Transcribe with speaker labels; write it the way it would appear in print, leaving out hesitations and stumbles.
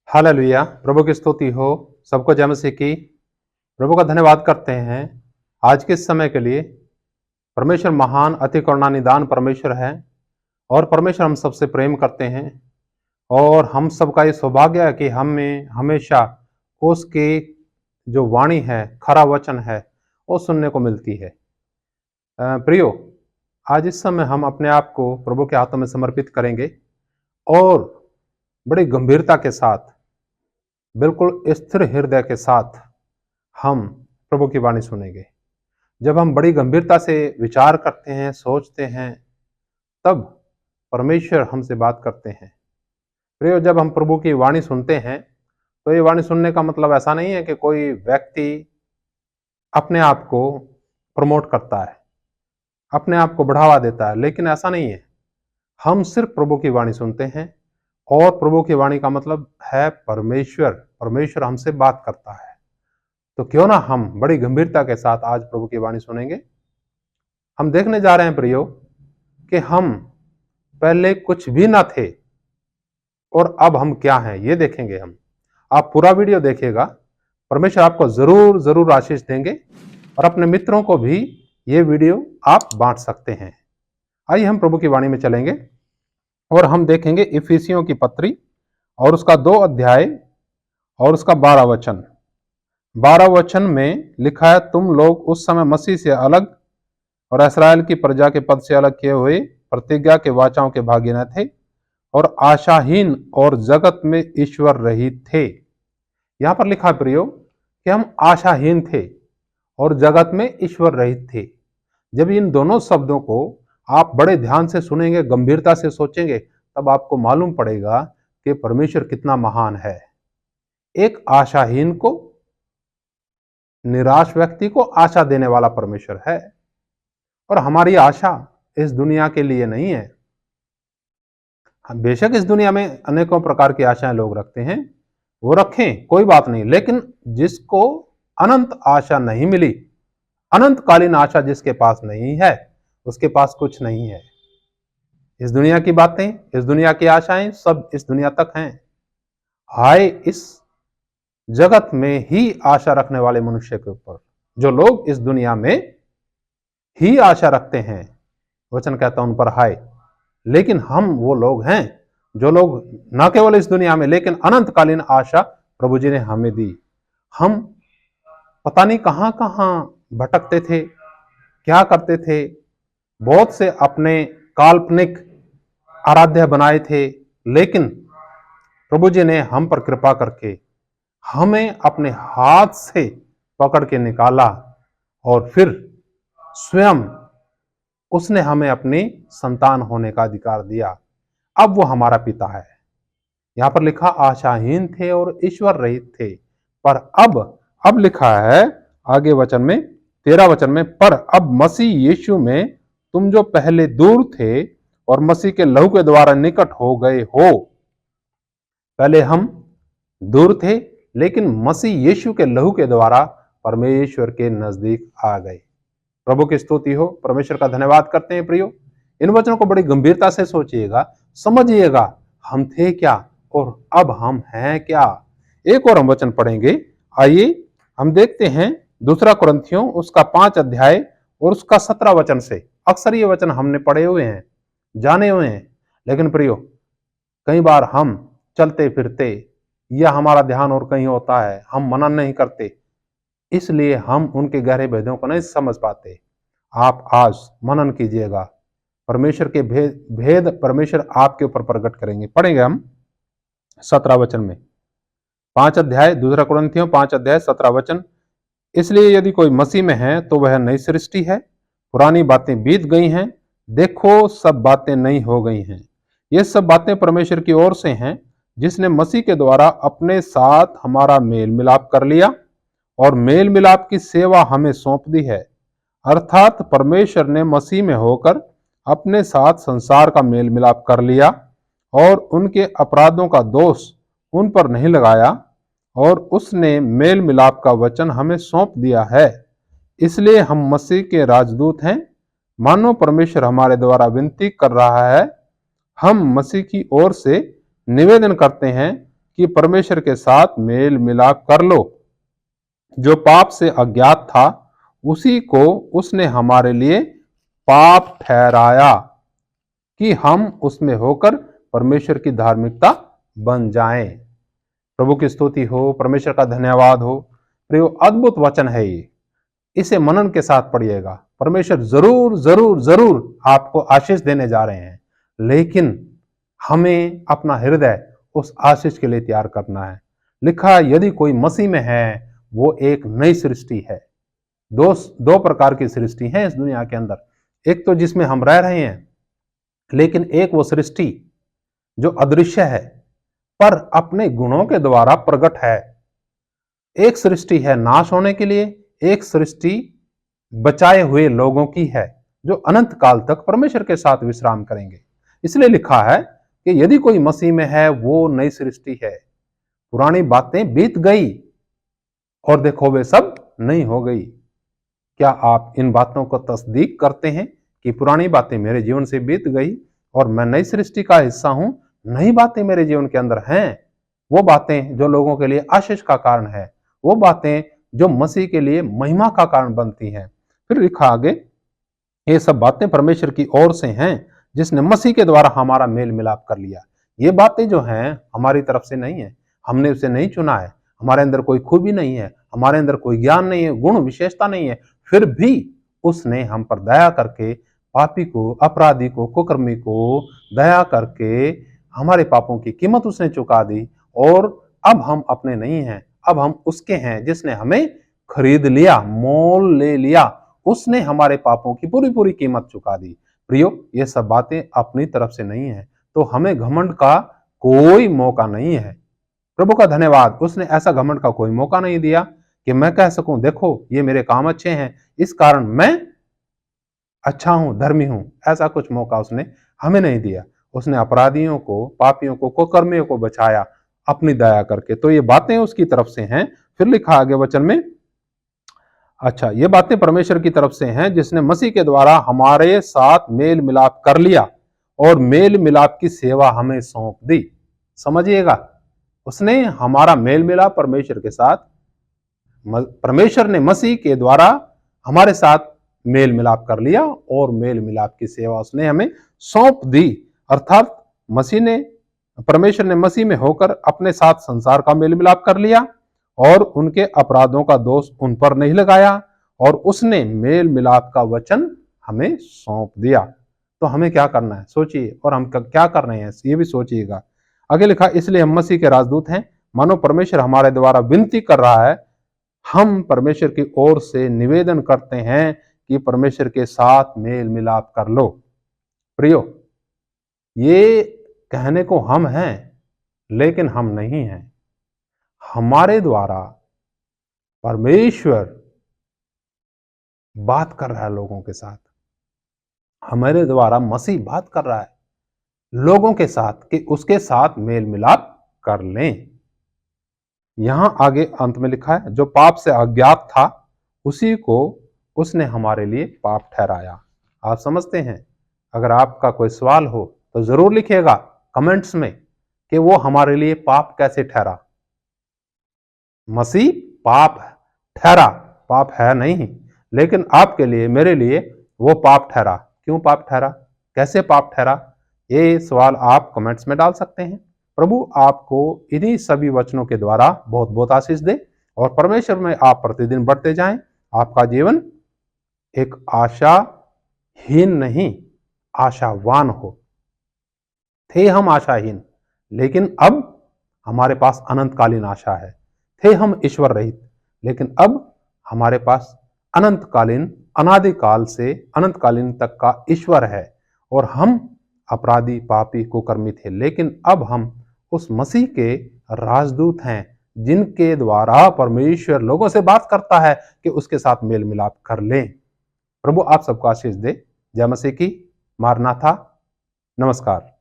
Speaker 1: Hallelujah. प्रभु की स्तुति हो। सबको जय मसीह की। प्रभु का धन्यवाद करते हैं आज के इस समय के लिए। परमेश्वर महान अति करुणा निदान परमेश्वर है और परमेश्वर हम सबसे प्रेम करते हैं और हम सबका ये सौभाग्य है कि हमें हमेशा उसके जो वाणी है, खरा वचन है, वो सुनने को मिलती है। प्रियो, आज इस समय हम अपने आप को प्रभु के हाथों में समर्पित करेंगे और बड़ी गंभीरता के साथ, बिल्कुल स्थिर हृदय के साथ हम प्रभु की वाणी सुनेंगे। जब हम बड़ी गंभीरता से विचार करते हैं, सोचते हैं, तब परमेश्वर हमसे बात करते हैं। प्रियो, जब हम प्रभु की वाणी सुनते हैं तो ये वाणी सुनने का मतलब ऐसा नहीं है कि कोई व्यक्ति अपने आप को प्रमोट करता है, अपने आप को बढ़ावा देता है, लेकिन ऐसा नहीं है। हम सिर्फ प्रभु की वाणी सुनते हैं और प्रभु की वाणी का मतलब है परमेश्वर हमसे बात करता है। तो क्यों ना हम बड़ी गंभीरता के साथ आज प्रभु की वाणी सुनेंगे। हम देखने जा रहे हैं प्रियो कि हम पहले कुछ भी ना थे और अब हम क्या हैं, ये देखेंगे हम। आप पूरा वीडियो देखिएगा, परमेश्वर आपको जरूर जरूर आशीष देंगे और अपने मित्रों को भी ये वीडियो आप बांट सकते हैं। आइए हम प्रभु की वाणी में चलेंगे और हम देखेंगे इफिसियों की पत्री और उसका 2 अध्याय और उसका 12 वचन। 12 वचन में लिखा है, तुम लोग उस समय मसीह से अलग और इस्राएल की प्रजा के पद से अलग किए हुए प्रतिज्ञा के वाचाओं के भागी न थे और आशाहीन और जगत में ईश्वर रहित थे। यहां पर लिखा प्रियो कि हम आशाहीन थे और जगत में ईश्वर रहित थे। जब इन दोनों शब्दों को आप बड़े ध्यान से सुनेंगे, गंभीरता से सोचेंगे, तब आपको मालूम पड़ेगा कि परमेश्वर कितना महान है। एक आशाहीन को, निराश व्यक्ति को आशा देने वाला परमेश्वर है। और हमारी आशा इस दुनिया के लिए नहीं है। बेशक इस दुनिया में अनेकों प्रकार की आशाएं लोग रखते हैं, वो रखें, कोई बात नहीं, लेकिन जिसको अनंत आशा नहीं मिली, अनंतकालीन आशा जिसके पास नहीं है, उसके पास कुछ नहीं है। इस दुनिया की बातें, इस दुनिया की आशाएं सब इस दुनिया तक हैं। हाय इस जगत में ही आशा रखने वाले मनुष्य के ऊपर, जो लोग इस दुनिया में ही आशा रखते हैं, वचन कहता उन पर हाय। लेकिन हम वो लोग हैं जो लोग न केवल इस दुनिया में, लेकिन अनंतकालीन आशा प्रभु जी ने हमें दी। हम पता नहीं कहां कहां भटकते थे, क्या करते थे, बहुत से अपने काल्पनिक आराध्य बनाए थे, लेकिन प्रभु जी ने हम पर कृपा करके हमें अपने हाथ से पकड़ के निकाला और फिर स्वयं उसने हमें अपनी संतान होने का अधिकार दिया। अब वो हमारा पिता है। यहां पर लिखा आशाहीन थे और ईश्वर रहित थे, पर अब लिखा है आगे वचन में, 13 वचन में, पर अब मसीह यीशु में तुम जो पहले दूर थे और मसीह के लहू के द्वारा निकट हो गए हो। पहले हम दूर थे, लेकिन मसीह यीशु के लहू के द्वारा परमेश्वर के नजदीक आ गए। प्रभु की स्तुति हो। परमेश्वर का धन्यवाद करते हैं प्रियो। इन वचनों को बड़ी गंभीरता से सोचिएगा, समझिएगा हम थे क्या और अब हम हैं क्या। एक और हम वचन पढ़ेंगे। आइए हम देखते हैं 2 कुरिन्थियों उसका 5 अध्याय और उसका 17 वचन से। अक्सर ये वचन हमने पढ़े हुए हैं, जाने हुए हैं, लेकिन प्रियो कई बार हम चलते फिरते या हमारा ध्यान और कहीं होता है, हम मनन नहीं करते, इसलिए हम उनके गहरे भेदों को नहीं समझ पाते। आप आज मनन कीजिएगा, परमेश्वर के भेद परमेश्वर आपके ऊपर प्रकट करेंगे। पढ़ेंगे हम 17 वचन में, 5 अध्याय 2 कुरिन्थियों 5 अध्याय 17 वचन। इसलिए यदि कोई मसीह में है तो वह नई सृष्टि है, पुरानी बातें बीत गई हैं, देखो सब बातें नई हो गई हैं। ये सब बातें परमेश्वर की ओर से हैं, जिसने मसीह के द्वारा अपने साथ हमारा मेल मिलाप कर लिया और मेल मिलाप की सेवा हमें सौंप दी है। अर्थात परमेश्वर ने मसीह में होकर अपने साथ संसार का मेल मिलाप कर लिया और उनके अपराधों का दोष उन पर नहीं लगाया और उसने मेल मिलाप का वचन हमें सौंप दिया है। इसलिए हम मसीह के राजदूत हैं, मानो परमेश्वर हमारे द्वारा विनती कर रहा है। हम मसीह की ओर से निवेदन करते हैं कि परमेश्वर के साथ मेल मिलाप कर लो। जो पाप से अज्ञात था उसी को उसने हमारे लिए पाप ठहराया कि हम उसमें होकर परमेश्वर की धार्मिकता बन जाएं। प्रभु की स्तुति हो, परमेश्वर का धन्यवाद हो। प्रियो, अद्भुत वचन है ये, इसे मनन के साथ पढ़िएगा। परमेश्वर जरूर जरूर जरूर आपको आशीष देने जा रहे हैं, लेकिन हमें अपना हृदय उस आशीष के लिए तैयार करना है। लिखा, यदि कोई मसीह में है वो एक नई सृष्टि है। दो प्रकार की सृष्टि है इस दुनिया के अंदर। एक तो जिसमें हम रह रहे हैं, लेकिन एक वो सृष्टि जो अदृश्य है पर अपने गुणों के द्वारा प्रकट है। एक सृष्टि है नाश होने के लिए, एक सृष्टि बचाए हुए लोगों की है जो अनंत काल तक परमेश्वर के साथ विश्राम करेंगे। इसलिए लिखा है कि यदि कोई मसीह में है वो नई सृष्टि है, पुरानी बातें बीत गई और देखो वे सब नई हो गई। क्या आप इन बातों को तस्दीक करते हैं कि पुरानी बातें मेरे जीवन से बीत गई और मैं नई सृष्टि का हिस्सा हूं? नई बातें मेरे जीवन के अंदर हैं, वो बातें जो लोगों के लिए आशीष का कारण है, वो बातें जो मसीह के लिए महिमा का कारण बनती हैं। फिर लिखा आगे, ये सब बातें परमेश्वर की ओर से हैं जिसने मसीह के द्वारा हमारा मेल मिलाप कर लिया। ये बातें जो हैं हमारी तरफ से नहीं है, हमने उसे नहीं चुना है, हमारे अंदर कोई खूबी नहीं है, हमारे अंदर कोई ज्ञान नहीं है, गुण विशेषता नहीं है, फिर भी उसने हम पर दया करके पापी को, अपराधी को, कुकर्मी को दया करके हमारे पापों की कीमत उसने चुका दी और अब हम अपने नहीं हैं, अब हम उसके हैं जिसने हमें खरीद लिया, मोल ले लिया। उसने हमारे पापों की पूरी पूरी कीमत चुका दी। प्रियो, ये सब बातें अपनी तरफ से नहीं है, तो हमें घमंड का कोई मौका नहीं है। प्रभु का धन्यवाद, उसने ऐसा घमंड का कोई मौका नहीं दिया कि मैं कह सकूं देखो ये मेरे काम अच्छे हैं इस कारण मैं अच्छा हूं, धर्मी हूं। ऐसा कुछ मौका उसने हमें नहीं दिया। उसने अपराधियों को, पापियों को, कुकर्मियों को बचाया अपनी दया करके। तो ये बातें उसकी तरफ से हैं। फिर लिखा आगे वचन में, अच्छा, ये बातें परमेश्वर की तरफ से हैं जिसने मसीह के द्वारा हमारे साथ मेल मिलाप कर लिया और मेल मिलाप की सेवा हमें सौंप दी। समझिएगा, उसने हमारा मेल मिलाप परमेश्वर के साथ, परमेश्वर ने मसीह के द्वारा हमारे साथ मेल मिलाप कर लिया और मेल मिलाप की सेवा उसने हमें सौंप दी। अर्थात परमेश्वर ने मसीह में होकर अपने साथ संसार का मेल मिलाप कर लिया और उनके अपराधों का दोष उन पर नहीं लगाया और उसने मेल मिलाप का वचन हमें सौंप दिया। तो हमें क्या करना है सोचिए, और हम क्या कर रहे हैं ये भी सोचिएगा। आगे लिखा, इसलिए हम मसीह के राजदूत हैं, मानो परमेश्वर हमारे द्वारा विनती कर रहा है। हम परमेश्वर की ओर से निवेदन करते हैं कि परमेश्वर के साथ मेल मिलाप कर लो। प्रियो, ये कहने को हम हैं लेकिन हम नहीं हैं। हमारे द्वारा परमेश्वर बात कर रहा है लोगों के साथ, हमारे द्वारा मसीह बात कर रहा है लोगों के साथ कि उसके साथ मेल मिलाप कर लें। यहां आगे अंत में लिखा है, जो पाप से अज्ञात था उसी को उसने हमारे लिए पाप ठहराया। आप समझते हैं? अगर आपका कोई सवाल हो तो जरूर लिखिएगा कमेंट्स में कि वो हमारे लिए पाप कैसे ठहरा। मसीह पाप ठहरा, पाप है नहीं, लेकिन आपके लिए, मेरे लिए वो पाप ठहरा। क्यों पाप ठहरा, कैसे पाप ठहरा, ये सवाल आप कमेंट्स में डाल सकते हैं। प्रभु आपको इन्हीं सभी वचनों के द्वारा बहुत बहुत आशीष दे और परमेश्वर में आप प्रतिदिन बढ़ते जाएं। आपका जीवन एक आशाहीन नहीं, आशावान हो। थे हम आशाहीन, लेकिन अब हमारे पास अनंतकालीन आशा है। थे हम ईश्वर रहित, लेकिन अब हमारे पास अनंतकालीन, अनादिकाल से अनंतकालीन तक का ईश्वर है। और हम अपराधी, पापी, कुकर्मी थे, लेकिन अब हम उस मसीह के राजदूत हैं जिनके द्वारा परमेश्वर लोगों से बात करता है कि उसके साथ मेल मिलाप कर लें। प्रभु आप सबको आशीष दे। जय मसीह की। मारनाथा। नमस्कार।